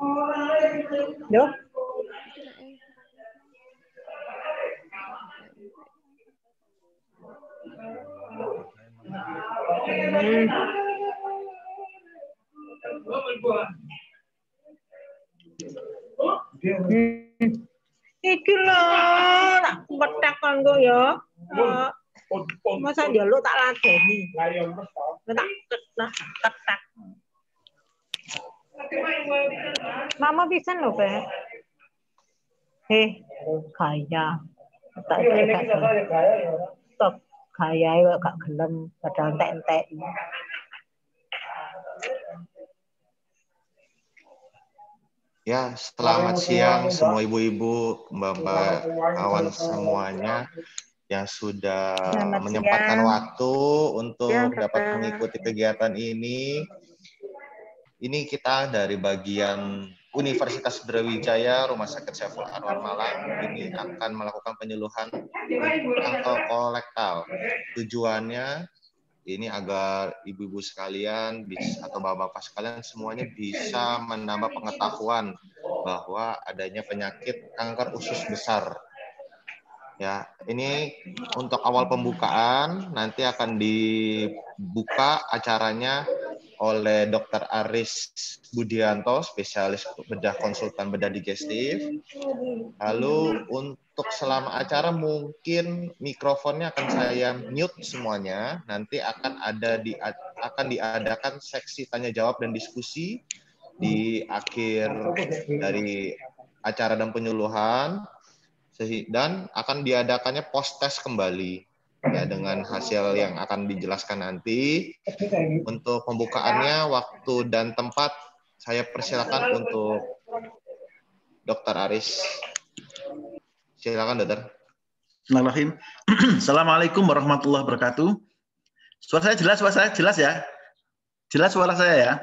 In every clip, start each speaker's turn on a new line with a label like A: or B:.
A: Yo. Iki lho, tak petek kanggo ya. Masa njaluk tak ladeni. Tak ketak. Mama pisan lho, Pe. Gaya. Tak stop. Gaya kok gak gelem padahal entek-entek.
B: Ya, selamat siang semua ibu-ibu, mbak-mbak, kawan semuanya yang sudah menyempatkan waktu untuk dapat mengikuti kegiatan ini. Ini kita dari bagian Universitas Brawijaya, Rumah Sakit Saiful Anwar Malang, ini akan melakukan penyuluhan kanker kolektal. Tujuannya ini agar ibu-ibu sekalian atau bapak-bapak sekalian semuanya bisa menambah pengetahuan bahwa adanya penyakit kanker usus besar. Ya, ini untuk awal pembukaan nanti akan dibuka acaranya oleh Dr. Aris Budianto, spesialis bedah konsultan bedah digestif. Lalu untuk selama acara mungkin mikrofonnya akan saya mute semuanya. Nanti akan diadakan seksi tanya jawab dan diskusi di akhir dari acara dan penyuluhan, dan akan diadakannya post test kembali ya dengan hasil yang akan dijelaskan nanti. Untuk pembukaannya waktu dan tempat saya persilakan untuk Dr. Aris. Silakan, Dokter.
C: Bismillahirrahmanirrahim. Assalamualaikum warahmatullahi wabarakatuh. Suara saya jelas ya? Jelas suara saya ya?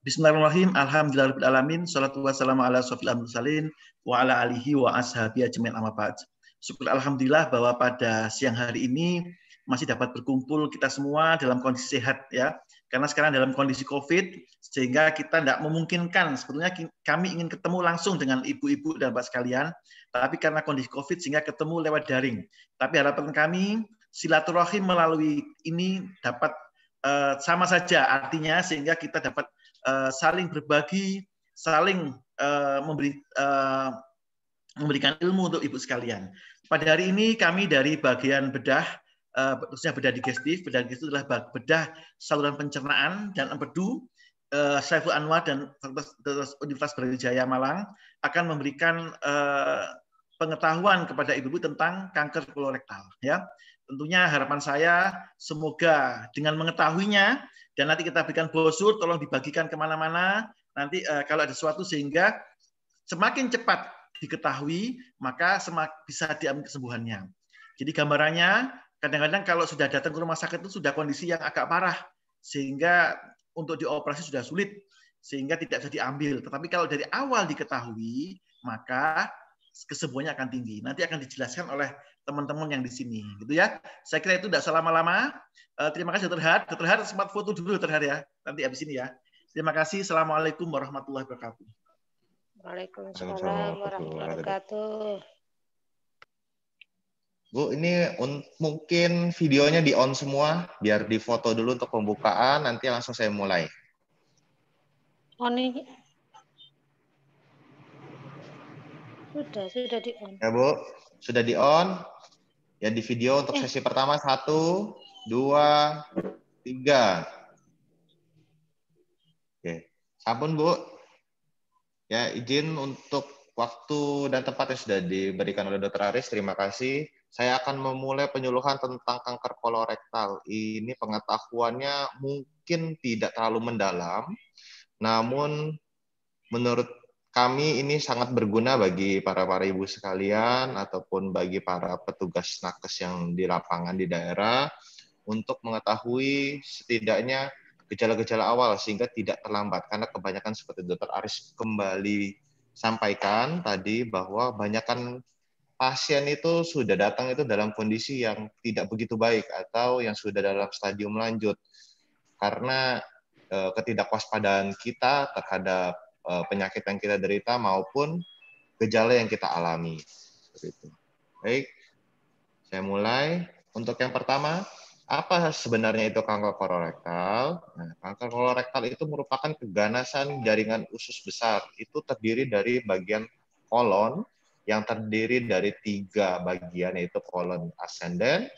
C: Bismillahirrahmanirrahim. Alhamdulillahirabbil alamin. Shalatu wassalamu ala asyrofil mursalin wa ala alihi wa ashabihi ajmain amma ba'd. Syukur alhamdulillah bahwa pada siang hari ini masih dapat berkumpul kita semua dalam kondisi sehat ya. Karena sekarang dalam kondisi Covid sehingga kita tidak memungkinkan, sebetulnya kami ingin ketemu langsung dengan ibu-ibu dan bapak sekalian, tapi karena kondisi Covid sehingga ketemu lewat daring. Tapi harapan kami silaturahim melalui ini dapat sama saja artinya, sehingga kita dapat saling berbagi, saling memberikan ilmu untuk ibu sekalian. Pada hari ini kami dari bagian bedah, khususnya bedah digestif. Bedah digestif adalah bedah saluran pencernaan dan empedu. Saiful Anwar dan Universitas Brawijaya Malang akan memberikan pengetahuan kepada ibu-ibu tentang kanker kolorektal. Ya, tentunya harapan saya semoga dengan mengetahuinya dan nanti kita berikan brosur, tolong dibagikan kemana-mana. Nanti kalau ada sesuatu sehingga semakin cepat diketahui maka semakin bisa diambil kesembuhannya. Jadi gambarannya kadang-kadang kalau sudah datang ke rumah sakit itu sudah kondisi yang agak parah sehingga untuk dioperasi sudah sulit sehingga tidak bisa diambil. Tetapi kalau dari awal diketahui maka kesembuhannya akan tinggi. Nanti akan dijelaskan oleh teman-teman yang di sini, gitu ya. Saya kira itu tidak usah lama-lama. Terima kasih Dr. Har. Dr. Har sempat foto dulu Dr. Har ya. Nanti habis ini ya. Terima kasih. Assalamualaikum warahmatullahi wabarakatuh.
A: Waalaikumsalam warahmatullahi wabarakatuh.
B: Bu, ini mungkin videonya di on semua, biar difoto dulu untuk pembukaan, nanti langsung saya mulai.
A: On ini. Sudah di on.
B: Ya Bu, sudah di on. Ya di video untuk sesi pertama 1, 2, 3. Oke, sampun Bu. Ya izin untuk waktu dan tempat yang sudah diberikan oleh Dr. Aris, terima kasih. Saya akan memulai penyuluhan tentang kanker kolorektal. Ini pengetahuannya mungkin tidak terlalu mendalam, namun menurut kami ini sangat berguna bagi para ibu sekalian ataupun bagi para petugas nakes yang di lapangan di daerah untuk mengetahui setidaknya gejala-gejala awal sehingga tidak terlambat. Karena kebanyakan seperti Dr. Aris kembali sampaikan tadi bahwa kebanyakan pasien itu sudah datang itu dalam kondisi yang tidak begitu baik atau yang sudah dalam stadium lanjut. Karena ketidakwaspadaan kita terhadap penyakit yang kita derita maupun gejala yang kita alami. Seperti itu. Baik, saya mulai. Untuk yang pertama, apa sebenarnya itu kanker kolorektal? Nah, kanker kolorektal itu merupakan keganasan jaringan usus besar. Itu terdiri dari bagian kolon yang terdiri dari 3 bagian, yaitu kolon ascendent,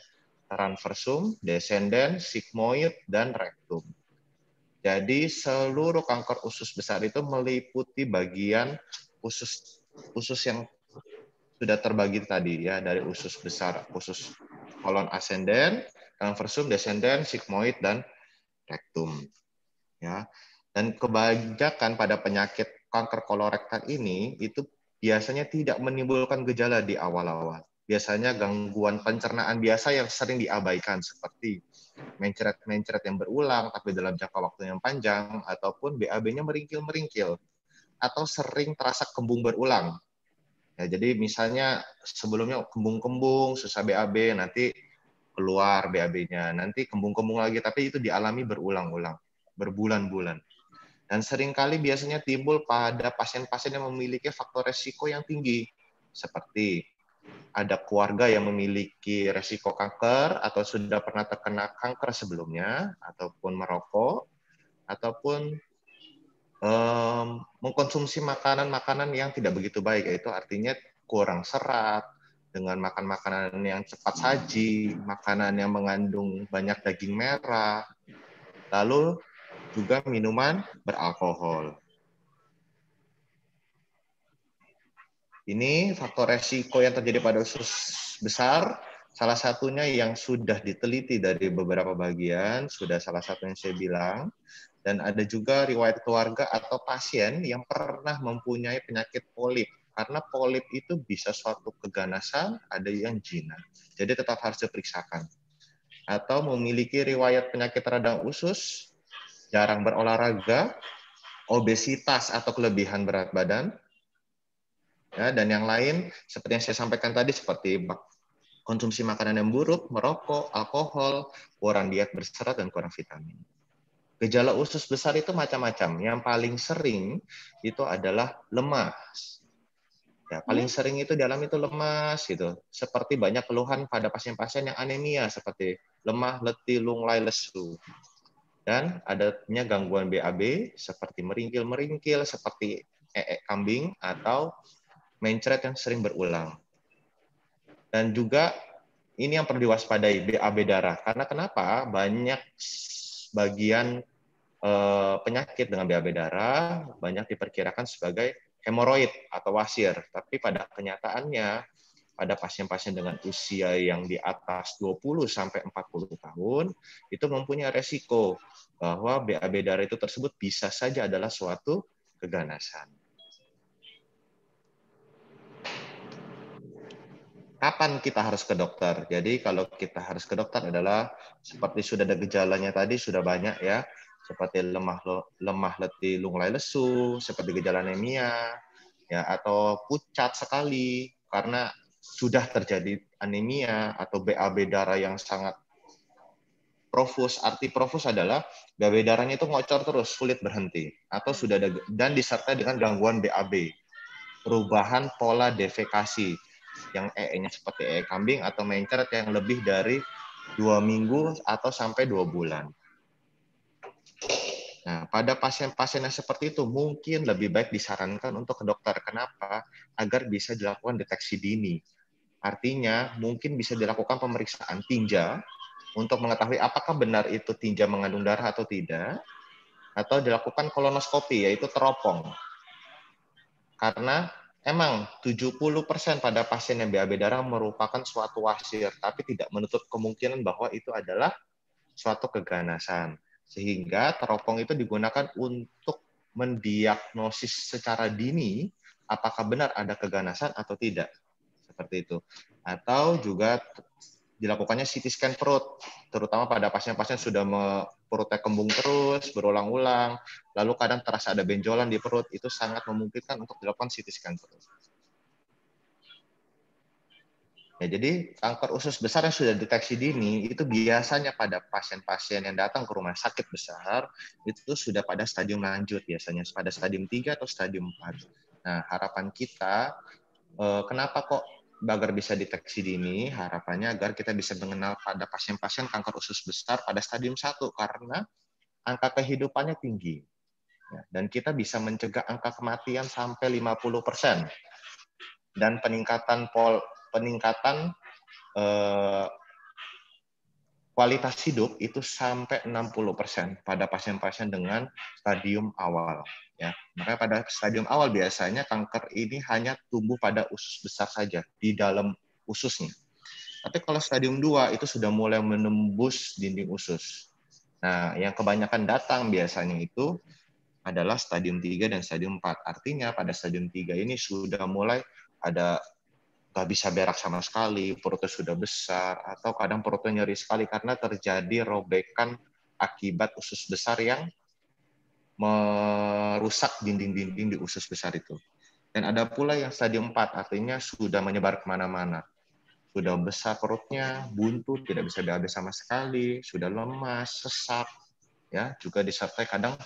B: transversum, descendent, sigmoid, dan rectum. Jadi seluruh kanker usus besar itu meliputi bagian usus yang sudah terbagi tadi ya, dari usus besar, usus kolon ascendent, transversum, descendent, sigmoid, dan rectum. Ya. Dan kebanyakan pada penyakit kanker kolorektal ini itu biasanya tidak menimbulkan gejala di awal-awal. Biasanya gangguan pencernaan biasa yang sering diabaikan seperti mencret-mencret yang berulang tapi dalam jangka waktu yang panjang, ataupun BAB-nya meringkil-meringkil atau sering terasa kembung berulang. Ya, jadi misalnya sebelumnya kembung-kembung, susah BAB, nanti keluar BAB-nya, nanti kembung-kembung lagi, tapi itu dialami berulang-ulang, berbulan-bulan. Dan seringkali biasanya timbul pada pasien-pasien yang memiliki faktor resiko yang tinggi, seperti ada keluarga yang memiliki resiko kanker atau sudah pernah terkena kanker sebelumnya, ataupun merokok, ataupun mengkonsumsi makanan-makanan yang tidak begitu baik, yaitu artinya kurang serat, dengan makan makanan yang cepat saji, makanan yang mengandung banyak daging merah, lalu juga minuman beralkohol. Ini faktor resiko yang terjadi pada usus besar. Salah satunya yang sudah diteliti dari beberapa bagian, sudah salah satu yang saya bilang. Dan ada juga riwayat keluarga atau pasien yang pernah mempunyai penyakit polip. Karena polip itu bisa suatu keganasan, ada yang jinak. Jadi tetap harus diperiksakan. Atau memiliki riwayat penyakit radang usus, jarang berolahraga, obesitas atau kelebihan berat badan, ya, dan yang lain seperti yang saya sampaikan tadi, seperti konsumsi makanan yang buruk, merokok, alkohol, kurang diet berserat, dan kurang vitamin. Gejala usus besar itu macam-macam. Yang paling sering itu adalah lemas. Ya, paling sering itu dialami itu lemas gitu. Seperti banyak keluhan pada pasien-pasien yang anemia seperti lemah, letih, lunglai, lesu. Dan adanya gangguan BAB seperti meringkil-meringkil, seperti kambing atau mencret yang sering berulang. Dan juga ini yang perlu diwaspadai, BAB darah. Karena kenapa? Banyak bagian penyakit dengan BAB darah banyak diperkirakan sebagai hemoroid atau wasir. Tapi pada kenyataannya, pada pasien-pasien dengan usia yang di atas 20 sampai 40 tahun, itu mempunyai resiko bahwa BAB darah itu tersebut bisa saja adalah suatu keganasan. Kapan kita harus ke dokter? Jadi kalau kita harus ke dokter adalah seperti sudah ada gejalanya tadi, sudah banyak ya, seperti lemah letih, lunglai lesu, seperti gejala anemia, ya, atau pucat sekali karena sudah terjadi anemia atau BAB darah yang sangat profus. Arti profus adalah BAB darahnya itu ngocor terus, sulit berhenti, atau sudah ada dan disertai dengan gangguan BAB, perubahan pola defekasi yang nya seperti kambing atau mencret yang lebih dari 2 minggu atau sampai 2 bulan. Nah, pada pasien-pasien yang seperti itu mungkin lebih baik disarankan untuk ke dokter. Kenapa? Agar bisa dilakukan deteksi dini. Artinya mungkin bisa dilakukan pemeriksaan tinja untuk mengetahui apakah benar itu tinja mengandung darah atau tidak, atau dilakukan kolonoskopi, yaitu teropong. Karena emang 70% pada pasien yang BAB darah merupakan suatu wasir, tapi tidak menutup kemungkinan bahwa itu adalah suatu keganasan. Sehingga teropong itu digunakan untuk mendiagnosis secara dini apakah benar ada keganasan atau tidak. Seperti itu. Atau juga dilakukannya CT scan perut, terutama pada pasien-pasien sudah perutnya kembung terus, berulang-ulang, lalu kadang terasa ada benjolan di perut, itu sangat memungkinkan untuk dilakukan CT scan perut. Ya, jadi kanker usus besar yang sudah deteksi dini itu biasanya pada pasien-pasien yang datang ke rumah sakit besar itu sudah pada stadium lanjut, biasanya pada stadium 3 atau stadium 4. Nah, harapan kita kenapa kok agar bisa deteksi dini? Harapannya agar kita bisa mengenal pada pasien-pasien kanker usus besar pada stadium 1 karena angka kehidupannya tinggi. Ya, dan kita bisa mencegah angka kematian sampai 50%. Dan peningkatan kualitas hidup itu sampai 60% pada pasien-pasien dengan stadium awal. Ya, makanya pada stadium awal biasanya kanker ini hanya tumbuh pada usus besar saja di dalam ususnya. Tapi kalau stadium 2 itu sudah mulai menembus dinding usus. Nah, yang kebanyakan datang biasanya itu adalah stadium 3 dan stadium 4. Artinya pada stadium 3 ini sudah mulai ada nggak bisa berak sama sekali, perutnya sudah besar, atau kadang perutnya nyeri sekali karena terjadi robekan akibat usus besar yang merusak dinding-dinding di usus besar itu. Dan ada pula yang stadium 4, artinya sudah menyebar kemana-mana. Sudah besar perutnya, buntu, tidak bisa BAB sama sekali, sudah lemas, sesak, ya juga disertai kadang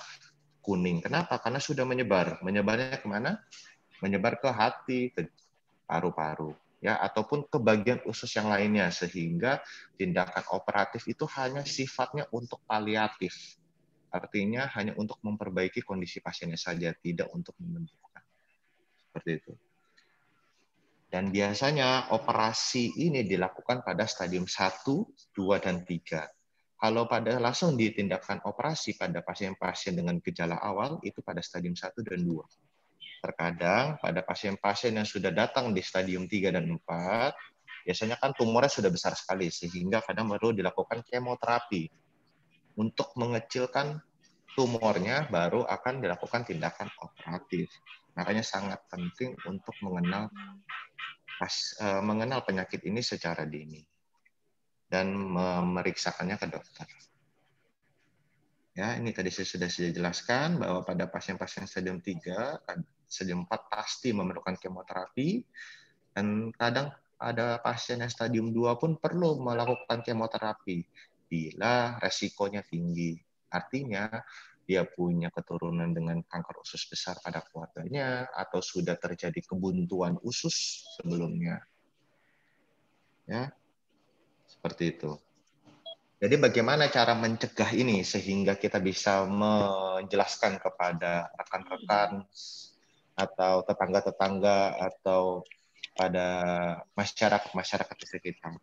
B: kuning. Kenapa? Karena sudah menyebar. Menyebarnya kemana? Menyebar ke hati, ke paru-paru, ya ataupun ke bagian usus yang lainnya, sehingga tindakan operatif itu hanya sifatnya untuk paliatif. Artinya hanya untuk memperbaiki kondisi pasiennya saja, tidak untuk menyembuhkan. Seperti itu. Dan biasanya operasi ini dilakukan pada stadium 1, 2, dan 3. Kalau pada langsung ditindakkan operasi pada pasien-pasien dengan gejala awal, itu pada stadium 1 dan 2. Terkadang pada pasien-pasien yang sudah datang di stadium 3 dan 4, biasanya kan tumornya sudah besar sekali, sehingga kadang baru dilakukan kemoterapi. Untuk mengecilkan tumornya, baru akan dilakukan tindakan operatif. Makanya sangat penting untuk mengenal penyakit ini secara dini dan memeriksakannya ke dokter. Ya, ini tadi sudah saya jelaskan bahwa pada pasien-pasien stadium 3, stadium 4 pasti memerlukan kemoterapi, dan kadang ada pasien yang stadium 2 pun perlu melakukan kemoterapi bila resikonya tinggi. Artinya, dia punya keturunan dengan kanker usus besar pada keluarganya, atau sudah terjadi kebuntuan usus sebelumnya. Ya, seperti itu. Jadi bagaimana cara mencegah ini sehingga kita bisa menjelaskan kepada rekan-rekan atau tetangga-tetangga atau pada masyarakat di sekitar,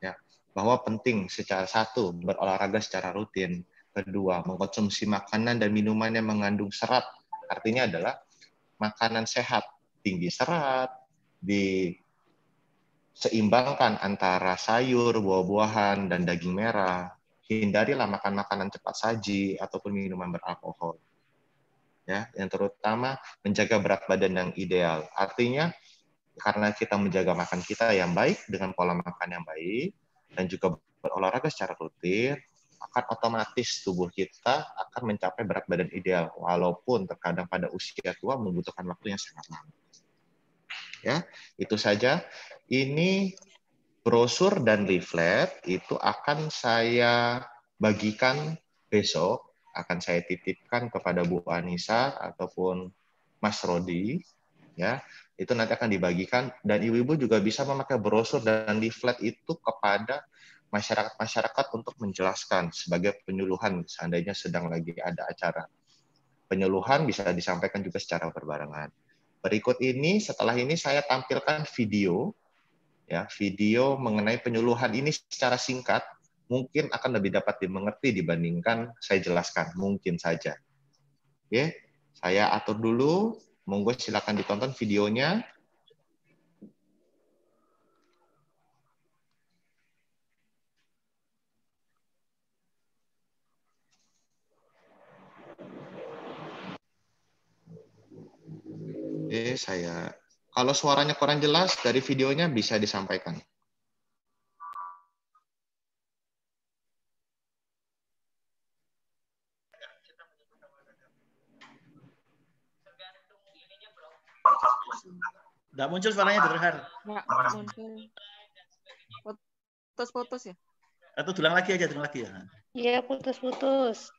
B: ya, bahwa penting secara satu berolahraga secara rutin, kedua mengkonsumsi makanan dan minuman yang mengandung serat, artinya adalah makanan sehat, tinggi serat, diseimbangkan antara sayur, buah-buahan, dan daging merah. Hindarilah makan makanan cepat saji ataupun minuman beralkohol. Ya, yang terutama menjaga berat badan yang ideal. Artinya karena kita menjaga makan kita yang baik dengan pola makan yang baik dan juga berolahraga secara rutin, akan otomatis tubuh kita akan mencapai berat badan ideal, walaupun terkadang pada usia tua membutuhkan waktu yang sangat lama. Ya, itu saja. Ini brosur dan leaflet itu akan saya bagikan besok, akan saya titipkan kepada Bu Anissa ataupun Mas Rodi, ya. Itu nanti akan dibagikan, dan ibu-ibu juga bisa memakai brosur dan leaflet itu kepada masyarakat-masyarakat untuk menjelaskan sebagai penyuluhan seandainya sedang lagi ada acara. Penyuluhan bisa disampaikan juga secara berbarengan. Berikut ini, setelah ini saya tampilkan video, ya, video mengenai penyuluhan ini secara singkat, mungkin akan lebih dapat dimengerti dibandingkan saya jelaskan, mungkin saja. Oke, saya atur dulu, monggo silakan ditonton videonya. Oke, kalau suaranya kurang jelas dari videonya bisa disampaikan.
C: Nggak muncul suaranya, Dr. Har.
D: Nggak muncul. putus-putus ya?
C: Atau ulang lagi aja, ulang lagi ya.
A: Iya, putus-putus.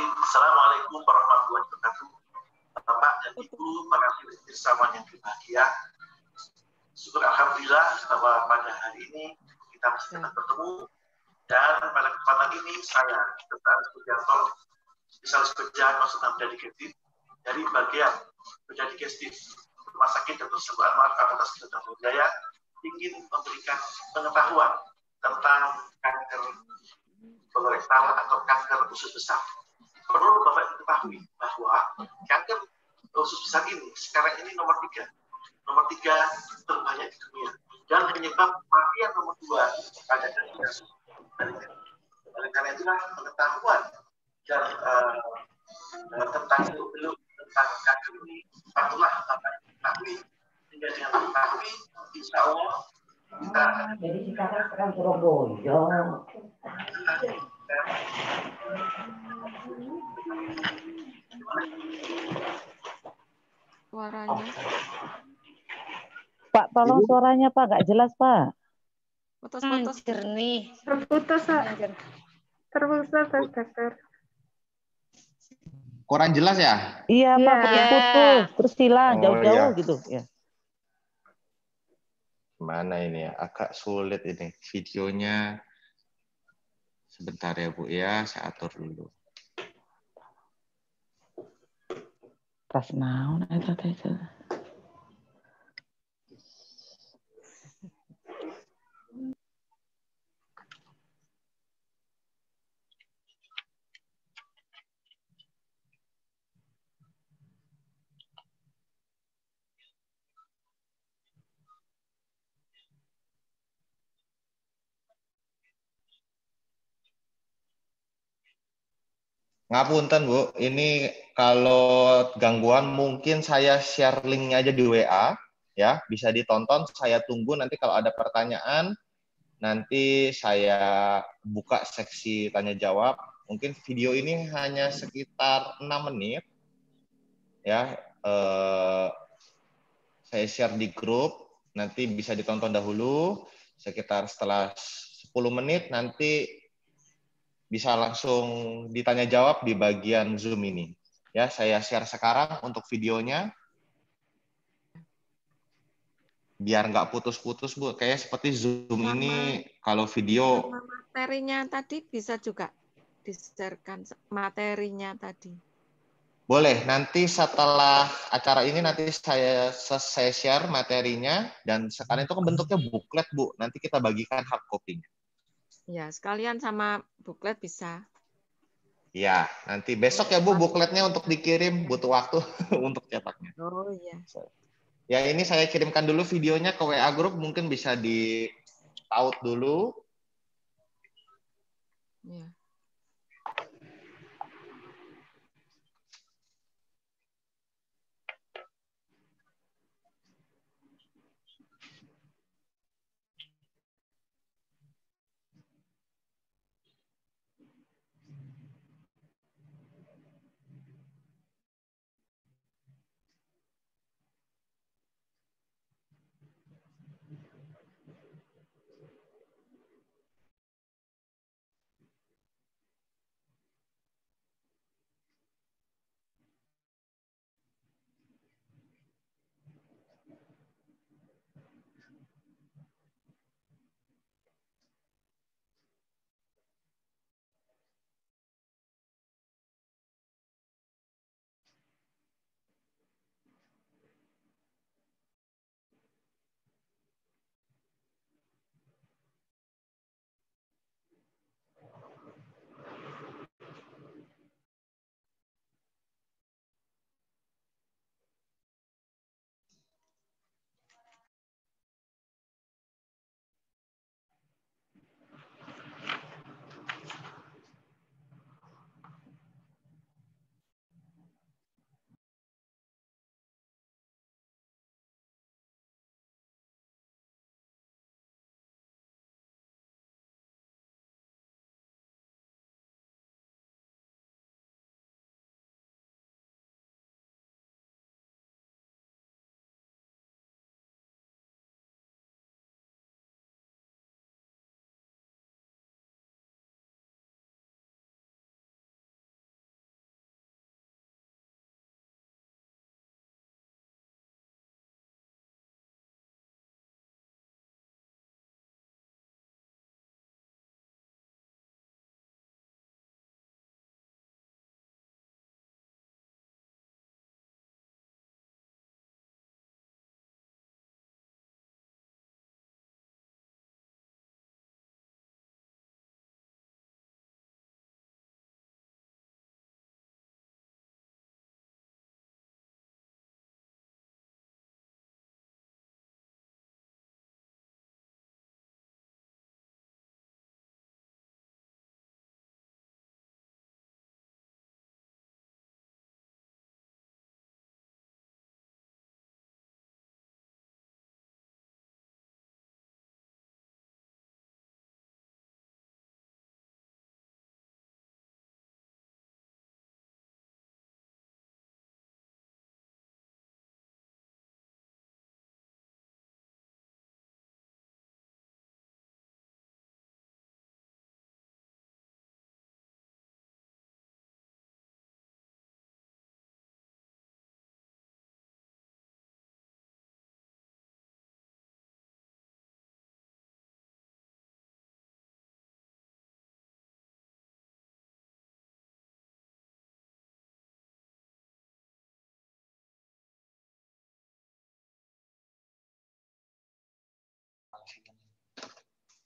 C: Assalamualaikum warahmatullahi wabarakatuh. Bapak dan Ibu, para filsafat yang berbahagia. Syukur alhamdulillah bahwa pada hari ini kita masih dapat bertemu, dan pada kesempatan ini saya Dr. Sugiarto, spesialis bedah konsultan bedah digestif dari bagian bedah digestif Rumah Sakit Dr. Syarif Anwar Fakultas Kedokteran Budaya, ingin memberikan pengetahuan tentang kanker kolorektal atau kanker usus besar. Perlu Bapak ketahui bahwa kanker usus besar ini sekarang ini nomor 3 terbanyak di dunia, dan penyebab kematian nomor 2 pada kanker. Oleh karena itulah pengetahuan dan tentang tentang kanker ini patutlah Bapak ketahui, sehingga dengan mengetahui insya Allah kita
A: Jadi sekarang Surabaya.
D: Suaranya.
A: Pak, tolong suaranya Pak, nggak jelas Pak.
D: Putus-putus.
A: Jernih.
E: Terputus, Pak. Terputus, dokter.
B: Kurang jelas ya?
A: Iya Pak,
E: Iya.
A: putus-putus. Terus hilang
B: Oh,
A: jauh-jauh
B: iya.
A: gitu. Ya.
B: Mana ini ya? Agak sulit ini videonya. Sebentar ya Bu ya, saya atur dulu.
A: Tas naon eta teh.
B: Ngapunten Bu, ini kalau gangguan mungkin saya share linknya aja di WA, ya bisa ditonton. Saya tunggu nanti kalau ada pertanyaan, nanti saya buka seksi tanya jawab. Mungkin video ini hanya sekitar 6 menit, ya. Saya share di grup, nanti bisa ditonton dahulu. Sekitar setelah 10 menit nanti bisa langsung ditanya jawab di bagian Zoom ini. Ya, saya share sekarang untuk videonya. Biar nggak putus-putus, Bu. Kayak seperti Zoom ini, kalau video...
D: Materinya tadi bisa juga di-share-kan materinya tadi.
B: Boleh, nanti setelah acara ini nanti saya share materinya, dan sekarang itu kan bentuknya booklet, Bu. Nanti kita bagikan hard copy-nya.
D: Ya, sekalian sama buklet bisa.
B: Ya, nanti besok ya Bu bukletnya untuk dikirim, butuh waktu untuk cetaknya.
D: Oh iya.
B: Ya, ini saya kirimkan dulu videonya ke WA Group, mungkin bisa di-out dulu.
D: Ya.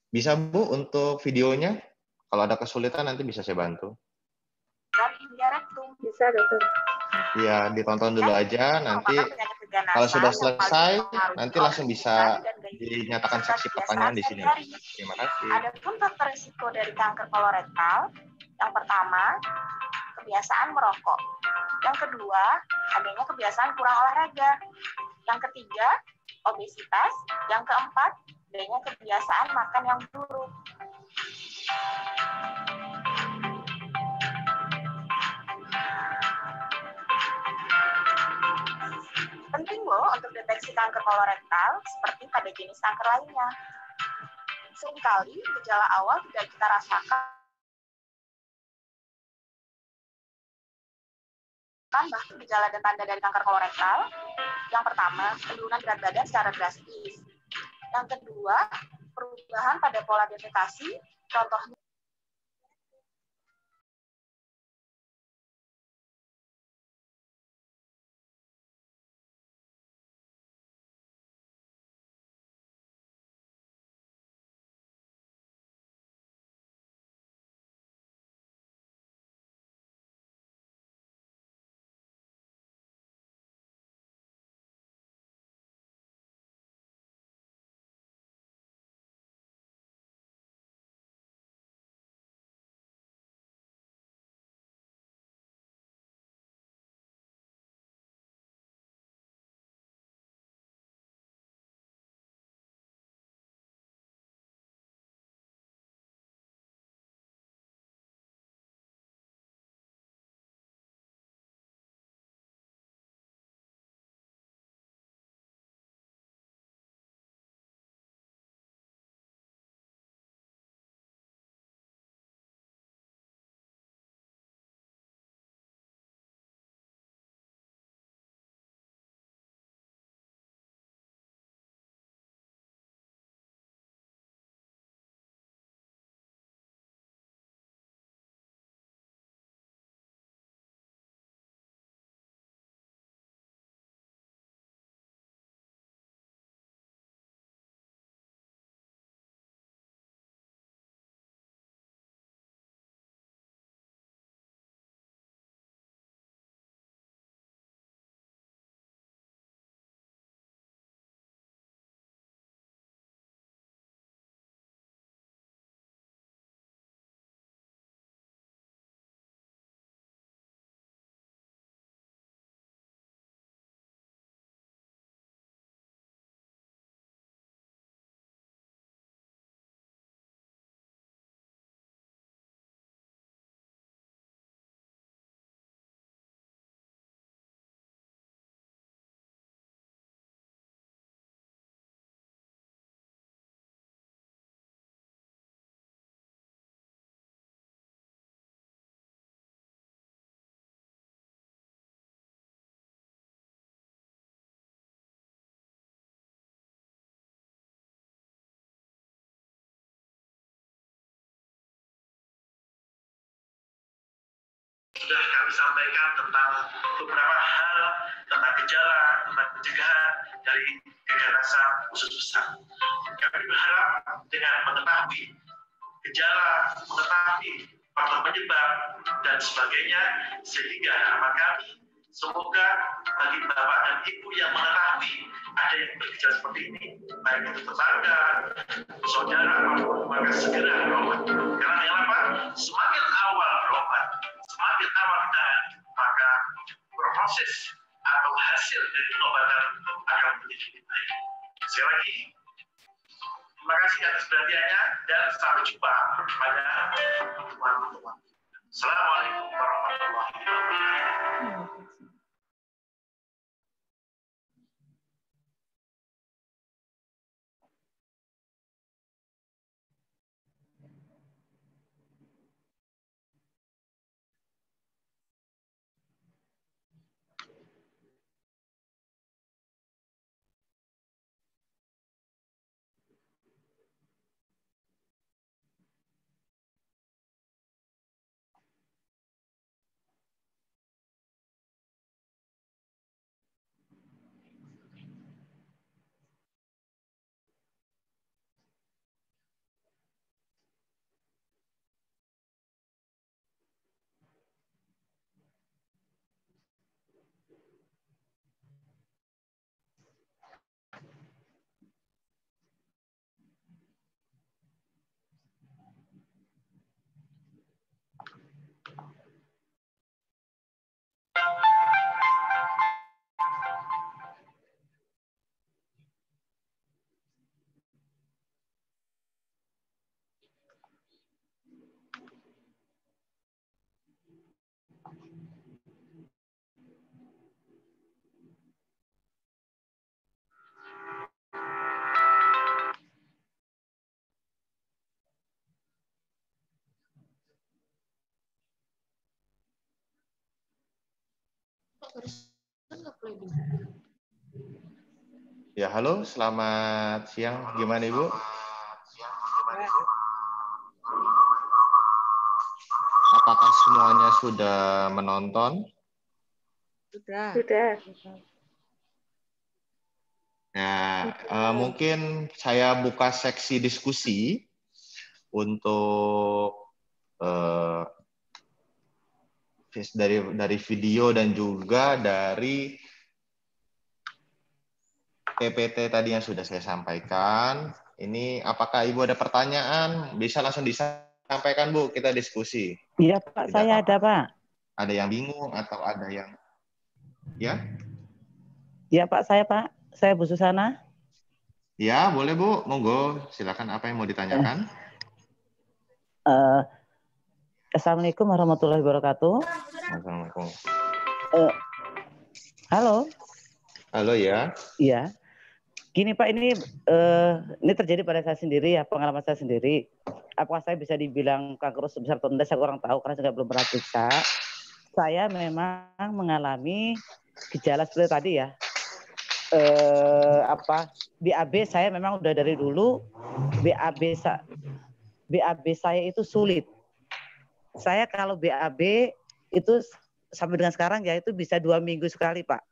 B: Bisa Bu untuk videonya? Kalau ada kesulitan nanti bisa saya bantu.
E: Bisa, dokter.
B: Ya, ditonton dulu aja. Nanti kalau sudah selesai, nanti langsung bisa dinyatakan seksi pertanyaan di sini. Terima kasih.
F: Adapun faktor risiko dari kanker kolorektal, yang pertama, kebiasaan merokok. Yang kedua, adanya kebiasaan kurang olahraga. Yang ketiga, obesitas. Yang keempat, adanya kebiasaan makan yang buruk. Penting loh untuk deteksi kanker kolorektal seperti pada jenis kanker lainnya. Seringkali gejala awal tidak kita rasakan, bahkan gejala dan tanda dari kanker kolorektal. Yang pertama, penurunan berat badan secara drastis. Yang kedua, perubahan pada pola defekasi, contohnya
C: sudah kami sampaikan tentang beberapa hal tentang gejala, tentang pencegahan dari keganasan usus besar. Kami berharap dengan mengetahui gejala, mengetahui faktor penyebab dan sebagainya, sehingga harapan kami semoga bagi bapak dan ibu yang mengetahui ada yang bergejala seperti ini, baik itu tetangga, saudara, maka segera berobat. Karena yang apa? Semakin awal berobat, semakin awal ditahan, maka proses atau hasil dari pengobatan akan menjadi lebih baik. Sekali lagi, terima kasih atas perhatiannya dan sampai jumpa pada pertemuan-pertemuan. Assalamualaikum warahmatullahi wabarakatuh.
B: Ya, halo, selamat siang. Gimana Ibu? Apakah semuanya sudah menonton?
D: Sudah.
E: Sudah.
B: Nah, mungkin saya buka seksi diskusi untuk dari video dan juga dari PPT tadi yang sudah saya sampaikan. Ini apakah Ibu ada pertanyaan? Bisa langsung disampaikan Bu, kita diskusi.
A: Iya Pak,
B: Tidak
A: saya
B: apa-apa.
A: ada Pak.
B: Ada yang bingung atau ada yang ya?
A: Iya Pak, saya Bu Susana.
B: Ya, boleh Bu, monggo. Silakan apa yang mau ditanyakan?
A: Assalamualaikum warahmatullahi wabarakatuh.
B: Assalamualaikum.
A: Halo.
B: Halo ya.
A: Iya. Gini Pak, ini terjadi pada saya sendiri ya, pengalaman saya sendiri. Apakah saya bisa dibilang kanker usus besar atau tidak, saya kurang tahu karena saya belum pernah periksa. Saya memang mengalami gejala seperti tadi ya. BAB saya memang udah dari dulu. BAB saya itu sulit. Saya kalau BAB itu sampai dengan sekarang ya itu bisa 2 minggu sekali Pak.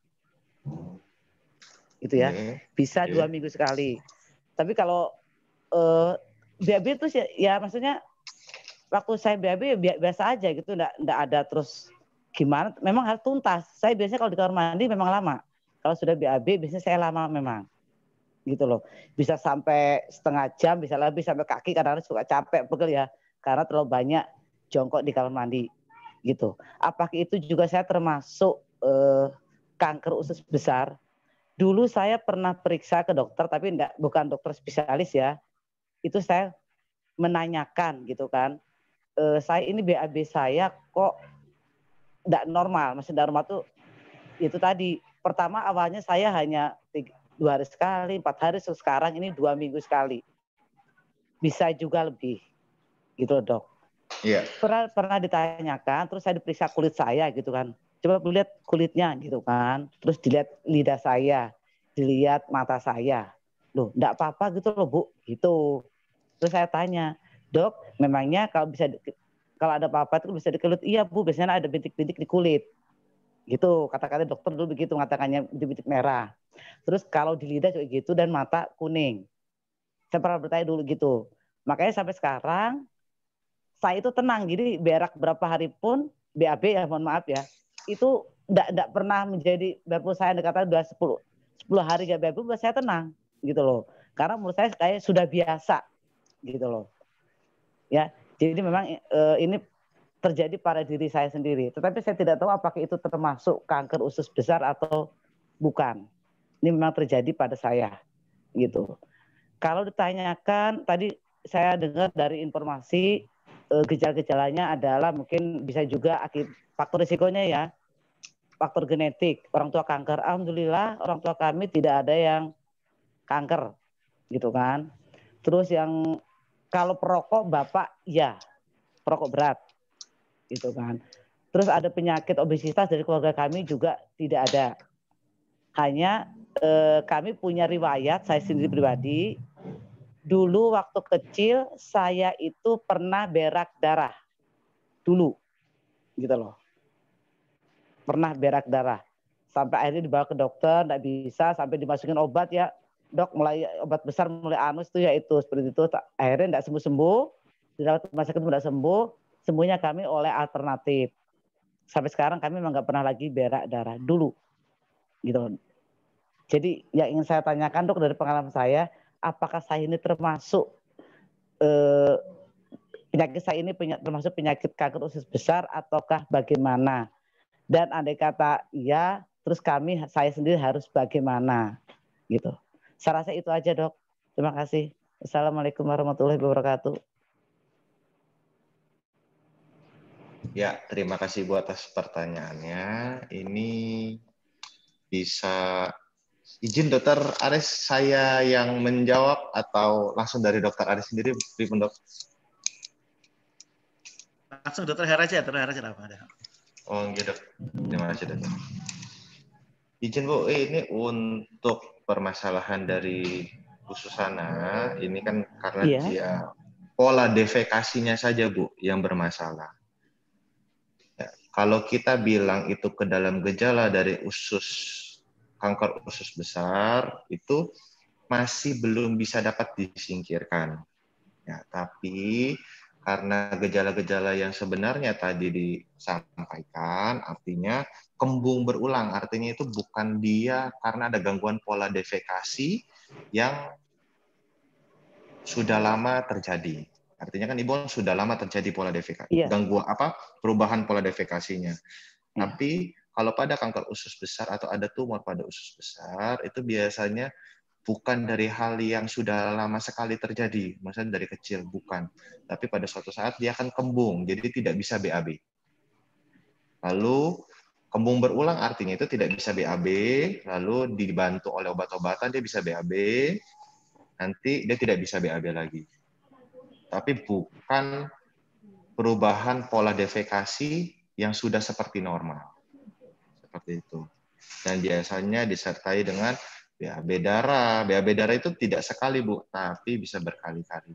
A: Itu ya, bisa 2 minggu sekali. Tapi kalau BAB itu ya maksudnya waktu saya BAB ya biasa aja gitu, enggak ada terus gimana, memang harus tuntas. Saya biasanya kalau di kamar mandi memang lama. Kalau sudah BAB biasanya saya lama memang. Gitu loh. Bisa sampai setengah jam, bisa lebih sampai kaki, kadang-kadang suka capek pegel ya karena terlalu banyak jongkok di kamar mandi gitu. Apakah itu juga saya termasuk kanker usus besar? Dulu saya pernah periksa ke dokter, tapi bukan dokter spesialis ya. Itu saya menanyakan gitu kan. Saya ini BAB saya kok tidak normal. Maksudnya normal tuh itu tadi. Pertama awalnya saya hanya 2 hari sekali, 4 hari, sekarang ini 2 minggu sekali. Bisa juga lebih. Gitu loh dok.
B: Iya.
A: Pernah ditanyakan, terus saya diperiksa kulit saya gitu kan. Coba lihat kulitnya gitu kan. Terus dilihat lidah saya, dilihat mata saya. Loh, enggak apa-apa gitu loh Bu, gitu. Terus saya tanya, dok, memangnya kalau ada apa-apa itu bisa di kulit? Iya Bu, biasanya ada bintik-bintik di kulit. Gitu, kata-kata dokter dulu begitu, mengatakannya bintik merah. Terus kalau di lidah juga gitu dan mata kuning. Saya pernah bertanya dulu gitu. Makanya sampai sekarang saya itu tenang, jadi berak berapa hari pun BAB ya, mohon maaf ya, itu enggak pernah menjadi, biarpun saya kata udah 10 hari gak BAB, saya tenang gitu loh. Karena menurut saya kayak sudah biasa gitu loh. Ya, jadi memang ini terjadi pada diri saya sendiri. Tetapi saya tidak tahu apakah itu termasuk kanker usus besar atau bukan. Ini memang terjadi pada saya gitu. Kalau ditanyakan tadi saya dengar dari informasi gejala-gejalanya adalah mungkin bisa juga faktor risikonya ya, faktor genetik, orang tua kanker. Alhamdulillah orang tua kami tidak ada yang kanker gitu kan. Terus yang kalau perokok bapak ya perokok berat gitu kan. Terus ada penyakit obesitas dari keluarga kami juga tidak ada. Hanya kami punya riwayat, saya sendiri pribadi dulu waktu kecil saya itu pernah berak darah dulu gitu loh, pernah berak darah sampai akhirnya dibawa ke dokter, nggak bisa, sampai dimasukin obat ya dok, mulai obat besar, mulai anus tuh ya itu seperti itu, akhirnya nggak sembuh-sembuh, dirawat rumah sakit nggak sembuh, sembuhnya kami oleh alternatif. Sampai sekarang kami memang nggak pernah lagi berak darah dulu gitu loh. Jadi yang ingin saya tanyakan dok dari pengalaman saya, apakah saya ini termasuk penyakit saya ini termasuk penyakit kanker usus besar ataukah bagaimana? Dan andai kata iya, terus saya sendiri harus bagaimana? Gitu. Saya rasa itu aja dok. Terima kasih. Assalamualaikum warahmatullahi wabarakatuh.
B: Ya, terima kasih Bu atas pertanyaannya. Ini bisa izin Dokter Aris saya yang menjawab atau langsung dari Dokter Aris sendiri, dok?
C: Langsung Dokter Hera aja, apa ada?
B: Oh, gitu. Terima kasih Dokter. Izin Bu, ini untuk permasalahan dari Bu Susana, ini kan karena
A: Iya.
B: dia pola defekasinya saja Bu yang bermasalah. Ya, kalau kita bilang itu ke dalam gejala dari kanker usus besar, itu masih belum bisa dapat disingkirkan. Ya, tapi karena gejala-gejala yang sebenarnya tadi disampaikan, artinya kembung berulang, artinya itu bukan dia karena ada gangguan pola defekasi yang sudah lama terjadi. Artinya kan Ibu sudah lama terjadi pola defekasi,
A: Iya.
B: gangguan perubahan pola defekasinya.
A: Iya.
B: Tapi kalau pada kanker usus besar atau ada tumor pada usus besar, itu biasanya bukan dari hal yang sudah lama sekali terjadi, maksudnya dari kecil, bukan. Tapi pada suatu saat dia akan kembung, jadi tidak bisa BAB. Lalu kembung berulang artinya itu tidak bisa BAB, lalu dibantu oleh obat-obatan dia bisa BAB, nanti dia tidak bisa BAB lagi. Tapi bukan perubahan pola defekasi yang sudah seperti normal. Seperti itu. Dan biasanya disertai dengan BAB darah. BAB darah itu tidak sekali, Bu, tapi bisa berkali-kali.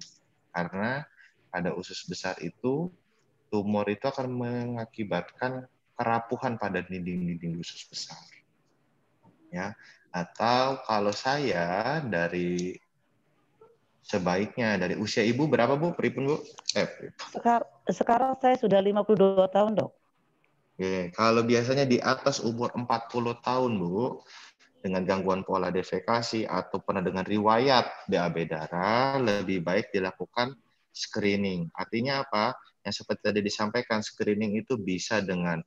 B: Karena pada usus besar itu, tumor itu akan mengakibatkan kerapuhan pada dinding-dinding usus besar. Ya, atau kalau saya sebaiknya dari usia Ibu berapa, Bu? Pripun, Bu?
A: Sekarang saya sudah 52 tahun, Dok.
B: Oke, kalau biasanya di atas umur 40 tahun, Bu, dengan gangguan pola defekasi atau pernah dengan riwayat BAB darah, lebih baik dilakukan screening. Artinya apa? Yang seperti tadi disampaikan, screening itu bisa dengan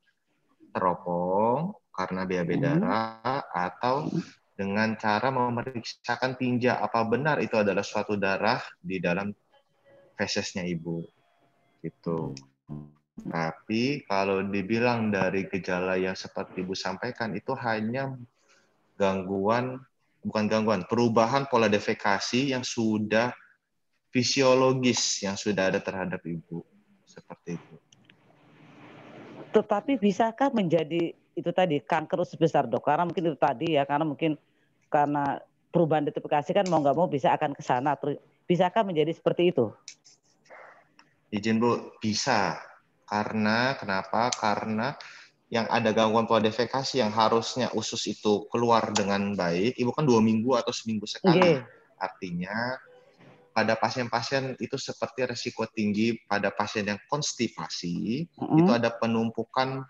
B: teropong karena BAB darah atau dengan cara memeriksakan tinja apa benar itu adalah suatu darah di dalam fesesnya Ibu. Gitu. Tapi kalau dibilang dari gejala yang seperti Ibu sampaikan itu hanya perubahan pola defekasi yang sudah fisiologis yang sudah ada terhadap Ibu. Seperti itu.
A: Tetapi bisakah menjadi itu tadi kanker usus besar, Dok? Karena mungkin itu tadi ya, karena perubahan defekasi kan mau nggak mau bisa akan ke sana. Bisakah menjadi seperti itu?
B: Izin Bu, bisa. Kenapa? Karena yang ada gangguan pola defekasi yang harusnya usus itu keluar dengan baik, Ibu kan 2 minggu atau seminggu sekali. Artinya pada pasien-pasien itu seperti resiko tinggi pada pasien yang konstipasi, itu ada penumpukan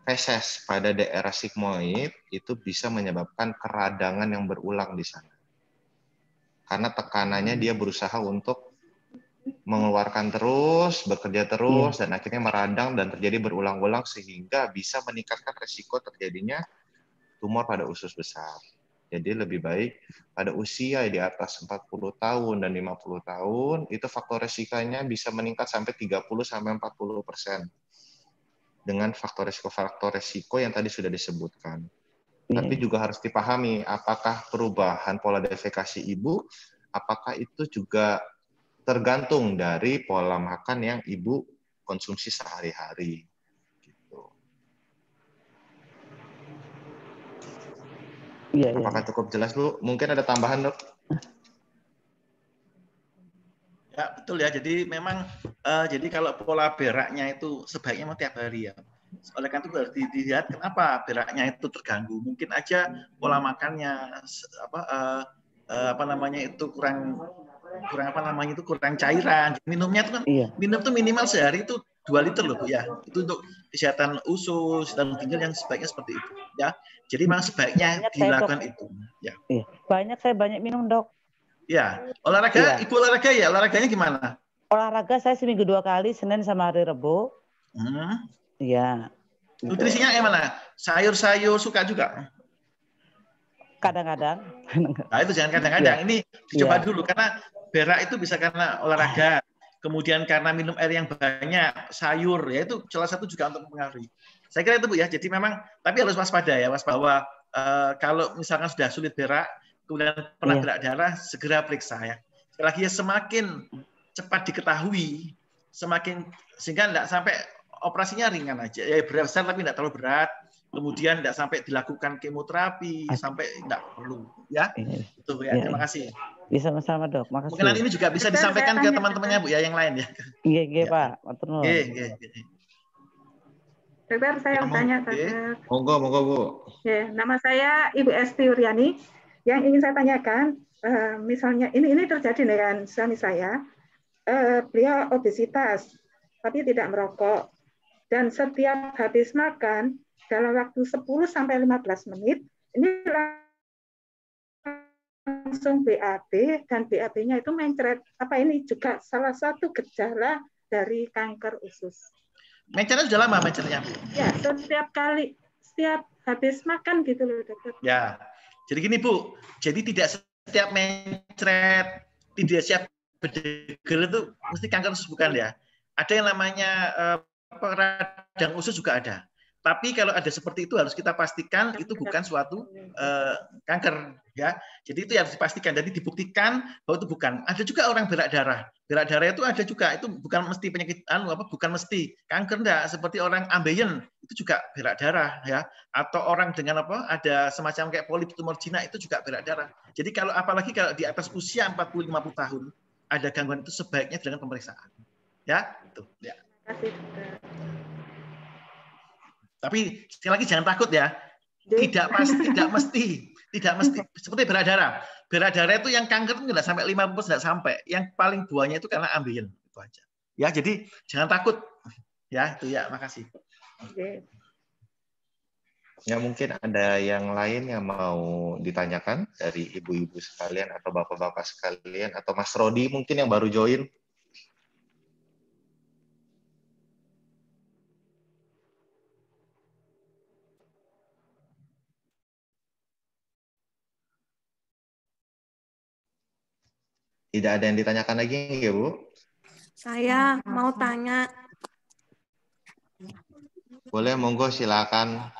B: feses pada daerah sigmoid, itu bisa menyebabkan keradangan yang berulang di sana. Karena tekanannya dia berusaha untuk mengeluarkan terus, bekerja terus, dan akhirnya meradang dan terjadi berulang-ulang sehingga bisa meningkatkan resiko terjadinya tumor pada usus besar. Jadi lebih baik pada usia di atas 40 tahun dan 50 tahun, itu faktor resikonya bisa meningkat sampai 30-40% dengan faktor resiko yang tadi sudah disebutkan. Tapi juga harus dipahami apakah perubahan pola defekasi Ibu, apakah itu juga tergantung dari pola makan yang Ibu konsumsi sehari-hari. Gitu. Apakah cukup jelas, Bu? Mungkin ada tambahan, Dok?
C: Ya, betul ya. Jadi memang jadi kalau pola beraknya itu sebaiknya memang tiap hari ya. Oleh karena itu harus dilihat kenapa beraknya itu terganggu. Mungkin aja pola makannya itu kurang cairan. Minumnya itu kan minum tuh minimal sehari itu 2 liter loh, Bu ya. Itu untuk kesehatan usus dan ginjal yang sebaiknya seperti itu ya. Jadi memang sebaiknya dilakukan itu ya.
A: Saya banyak minum, Dok.
C: Ya, olahraga, Ibu olahraga ya? Olahraganya gimana?
A: Olahraga saya seminggu 2 kali, Senin sama hari Rebo. Iya.
C: Nutrisinya gimana? Sayur-sayur suka juga?
A: Kadang-kadang.
C: Nah, itu jangan kadang-kadang. Ini dicoba dulu karena berak itu bisa karena olahraga, kemudian karena minum air yang banyak, sayur, ya itu salah satu juga untuk mempengaruhi. Saya kira itu, Bu ya. Jadi memang, tapi harus waspada ya, bahwa kalau misalkan sudah sulit berak, kemudian pernah berak darah, segera periksa ya. Sekali lagi ya, semakin cepat diketahui, sehingga tidak sampai operasinya ringan aja, ya besar tapi tidak terlalu berat. Kemudian tidak sampai dilakukan kemoterapi, sampai tidak perlu, ya. Itu ya. Terima kasih.
A: Bisa sama-sama dok, makasih.
C: Mungkin nanti ini juga bisa disampaikan ke teman-temannya Bu ya yang lain ya.
A: Iya Pak, matur nuwun.
E: Dokter, saya mau tanya, dokter.
B: Monggo Bu.
E: Ya, nama saya Ibu Esti Uryani. Yang ingin saya tanyakan, misalnya ini terjadi dengan suami saya, beliau obesitas, tapi tidak merokok, dan setiap habis makan dalam waktu 10-15 menit ini langsung BAB, dan BAB-nya itu mencret. Apa ini juga salah satu gejala dari kanker usus?
C: Mencretnya sudah lama mencretnya?
E: Ya, setiap habis makan gitu loh dokter.
C: Ya, jadi gini Bu, jadi tidak setiap mencret, tidak setiap bedegel itu mesti kanker usus, bukan ya? Ada yang namanya radang usus juga ada. Tapi kalau ada seperti itu harus kita pastikan itu bukan suatu kanker, ya. Jadi itu harus dipastikan. Jadi dibuktikan bahwa itu bukan. Ada juga orang berak darah. Berak darah itu ada juga. Itu bukan mesti penyakit bukan mesti kanker, enggak. Seperti orang ambeien itu juga berak darah, ya. Atau orang dengan ada semacam kayak polip tumor jinak itu juga berak darah. Jadi kalau apalagi kalau di atas usia 40-50 tahun ada gangguan itu sebaiknya dengan pemeriksaan. Ya, itu. Ya.
E: Terima kasih, dokter.
C: Tapi sekali lagi jangan takut ya. Tidak mesti seperti berak darah. Berak darah itu yang kanker itu tidak sampai 50%, tidak sampai. Yang paling buahnya itu karena ambeien, itu aja. Ya, jadi jangan takut. Ya, itu ya, makasih.
B: Ya, mungkin ada yang lain yang mau ditanyakan dari ibu-ibu sekalian atau bapak-bapak sekalian atau Mas Rodi mungkin yang baru join. Tidak ada yang ditanyakan lagi ya, Bu?
G: Saya mau tanya.
B: Boleh, monggo silakan.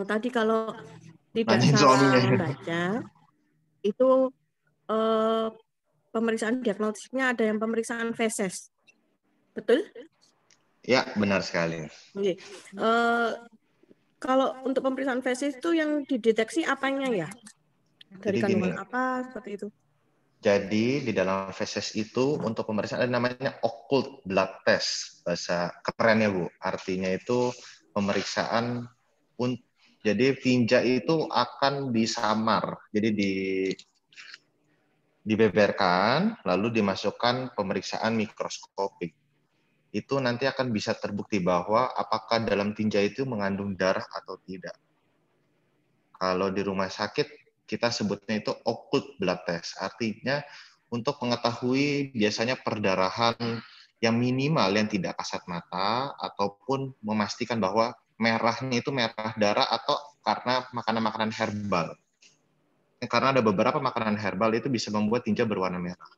G: Tadi kalau tidak
B: Nanyain
G: salah
B: suaminya.
G: membaca, itu pemeriksaan diagnostiknya ada yang pemeriksaan feses. Betul?
B: Ya, benar sekali.
G: Oke. Kalau untuk pemeriksaan feses itu yang dideteksi apanya ya? Dari kandungan apa seperti itu?
B: Jadi di dalam feses itu untuk pemeriksaan ada namanya occult blood test, bahasa kerennya Bu. Artinya itu pemeriksaan jadi tinja itu akan disamar. Jadi dibeberkan lalu dimasukkan pemeriksaan mikroskopik. Itu nanti akan bisa terbukti bahwa apakah dalam tinja itu mengandung darah atau tidak. Kalau di rumah sakit kita sebutnya itu occult blood test. Artinya untuk mengetahui biasanya perdarahan yang minimal yang tidak kasat mata ataupun memastikan bahwa merahnya itu merah darah atau karena makanan-makanan herbal. Karena ada beberapa makanan herbal itu bisa membuat tinja berwarna merah.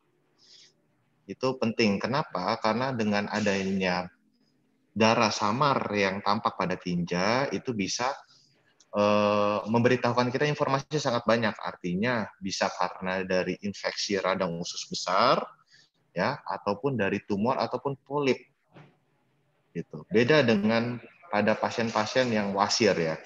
B: Itu penting. Kenapa? Karena dengan adanya darah samar yang tampak pada tinja itu bisa memberitahukan kita informasi sangat banyak. Artinya bisa karena dari infeksi radang usus besar, ya, ataupun dari tumor ataupun polip. Gitu. Beda dengan pada pasien-pasien yang wasir ya.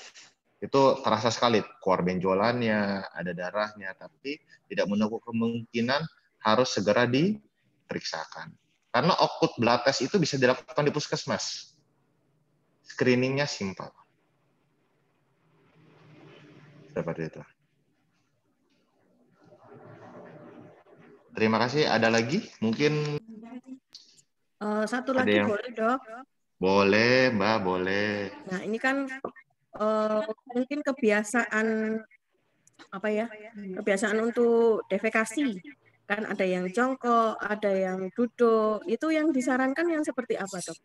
B: Itu terasa sekali keluar benjolannya, ada darahnya, tapi tidak menutup kemungkinan harus segera diperiksakan. Karena occult blood test itu bisa dilakukan di puskesmas. Screeningnya simpel. Seperti itu. Terima kasih. Ada lagi? Mungkin
G: satu lagi boleh, Dok?
B: Boleh, Mbak, boleh.
G: Nah, ini kan mungkin kebiasaan kebiasaan untuk defekasi. Kan ada yang jongkok, ada yang duduk. Itu yang disarankan yang seperti apa, Dok?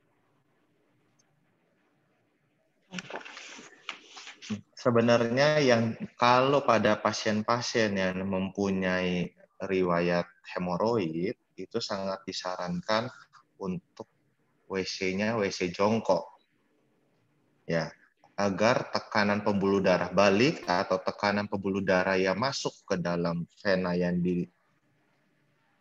B: Sebenarnya yang kalau pada pasien-pasien yang mempunyai riwayat hemoroid itu sangat disarankan untuk WC-nya WC jongkok. Ya, agar tekanan pembuluh darah balik atau tekanan pembuluh darah yang masuk ke dalam vena yang di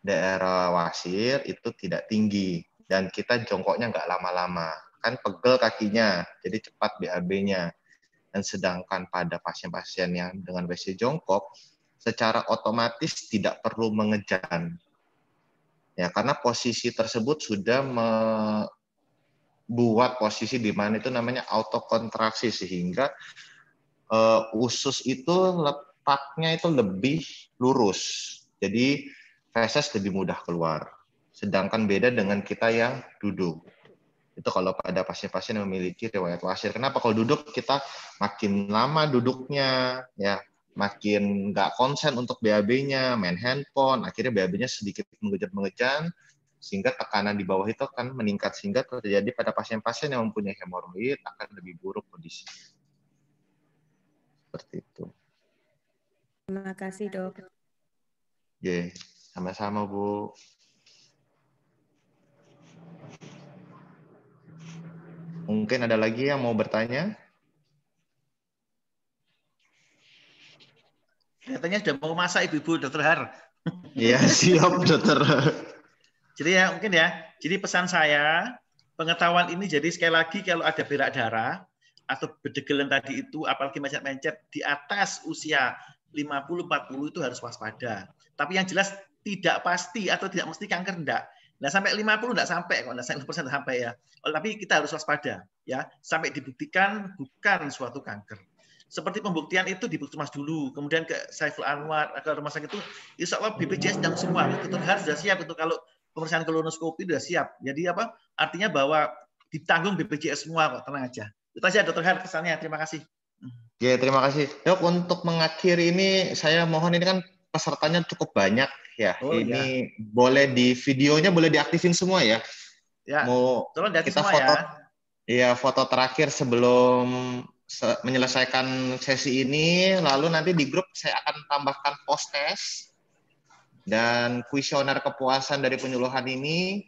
B: daerah wasir itu tidak tinggi. dan kita jongkoknya nggak lama-lama. Kan pegel kakinya, jadi cepat BAB-nya. Dan sedangkan pada pasien-pasien yang dengan WC jongkok, secara otomatis tidak perlu mengejan. Ya, karena posisi tersebut sudah membuat posisi di mana itu namanya autokontraksi, sehingga usus itu letaknya itu lebih lurus. Jadi feses lebih mudah keluar. Sedangkan beda dengan kita yang duduk. Itu kalau pada pasien-pasien yang memiliki riwayat wasir. Kenapa? Kalau duduk kita makin lama duduknya, ya makin nggak konsen untuk BAB-nya, main handphone, akhirnya BAB-nya sedikit mengejan, sehingga tekanan di bawah itu akan meningkat, sehingga terjadi pada pasien-pasien yang mempunyai hemoroid akan lebih buruk kondisi. Seperti itu.
G: Terima kasih, Dok.
B: Oke, sama-sama, Bu. Mungkin ada lagi yang mau bertanya?
C: Katanya sudah mau masak Ibu-Ibu, Dokter Har.
B: Iya, siap, Dokter.
C: Jadi ya mungkin ya. Jadi pesan saya, pengetahuan ini jadi sekali lagi kalau ada berak darah atau bedegelan tadi itu, apalagi mencet-mencet di atas usia 50-40 itu harus waspada. Tapi yang jelas tidak pasti atau tidak mesti kanker, enggak. Nah, sampai 50 enggak sampai kok, enggak 100% sampai ya. Tapi kita harus waspada ya, sampai dibuktikan bukan suatu kanker. Seperti pembuktian itu di Puskesmas dulu, kemudian ke Saiful Anwar, ke rumah sakit itu, insya Allah BPJS sedang semua, Dokter Har sudah siap untuk kalau pemeriksaan kolonoskopi sudah siap. Jadi apa? Artinya bahwa ditanggung BPJS semua kok, tenang aja. Itu aja Dokter Har pesannya. Terima kasih.
B: Ya, terima kasih. Dok, untuk mengakhiri ini saya mohon, ini kan pesertanya cukup banyak ya.
C: Oh,
B: ini ya. Boleh di videonya boleh diaktifin semua ya.
C: Ya.
B: Mau
C: tolong
B: kita
C: semua
B: foto
C: ya.
B: Iya, foto terakhir sebelum menyelesaikan sesi ini, lalu nanti di grup saya akan tambahkan post-test dan kuesioner kepuasan dari penyuluhan ini.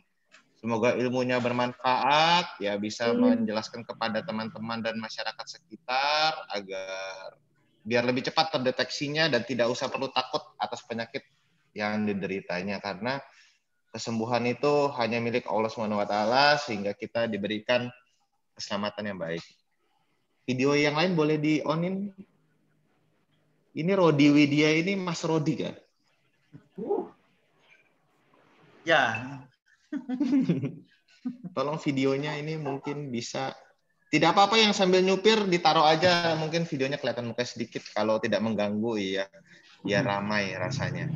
B: Semoga ilmunya bermanfaat, ya bisa menjelaskan kepada teman-teman dan masyarakat sekitar agar biar lebih cepat terdeteksinya dan tidak usah perlu takut atas penyakit yang dideritanya, karena kesembuhan itu hanya milik Allah SWT, sehingga kita diberikan keselamatan yang baik. Video yang lain boleh di-on-in. Ini Rodi Widya, ini Mas Rodi kan?
C: Ya.
B: Tolong videonya ini mungkin bisa. Tidak apa-apa yang sambil nyupir ditaruh aja, mungkin videonya kelihatan muka sedikit kalau tidak mengganggu ya. Biar ramai rasanya.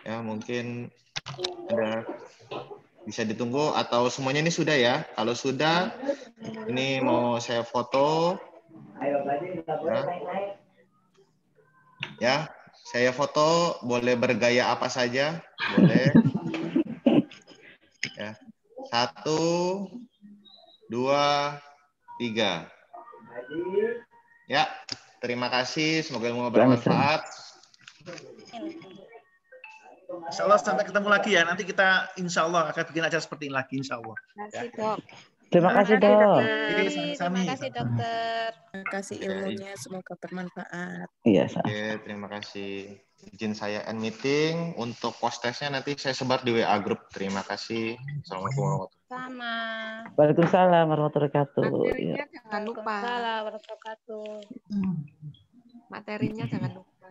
B: Ya, mungkin ada bisa ditunggu atau semuanya ini sudah ya. Kalau sudah, ini mau saya foto. Ya, saya foto, boleh bergaya apa saja, boleh. Ya, 1, 2, 3. Ya, terima kasih. Semoga ilmu bermanfaat.
C: Insya Allah sampai ketemu lagi ya. Nanti kita insya Allah akan bikin acara seperti ini lagi, insya Allah.
D: Terima kasih, Dok.
A: Terima kasih, Dok.
D: Terima kasih, Dokter.
G: Terima kasih ilmunya, semoga bermanfaat.
A: Iya,
B: Oke, terima kasih. Izin saya end meeting. Untuk post-testnya nanti saya sebar di WA group. Terima kasih. Assalamualaikum warahmatullahi wabarakatuh.
D: Sama.
A: Waalaikumsalam warahmatullahi wabarakatuh.
D: Materinya jangan lupa.
G: Waalaikumsalam warahmatullahi wabarakatuh.
D: Materinya jangan lupa.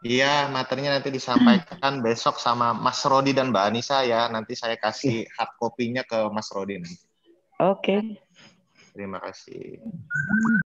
B: Iya, materinya nanti disampaikan besok sama Mas Rodi dan Mbak Anissa ya. Nanti saya kasih hard copy-nya ke Mas Rodi.
A: Oke.
B: Terima kasih.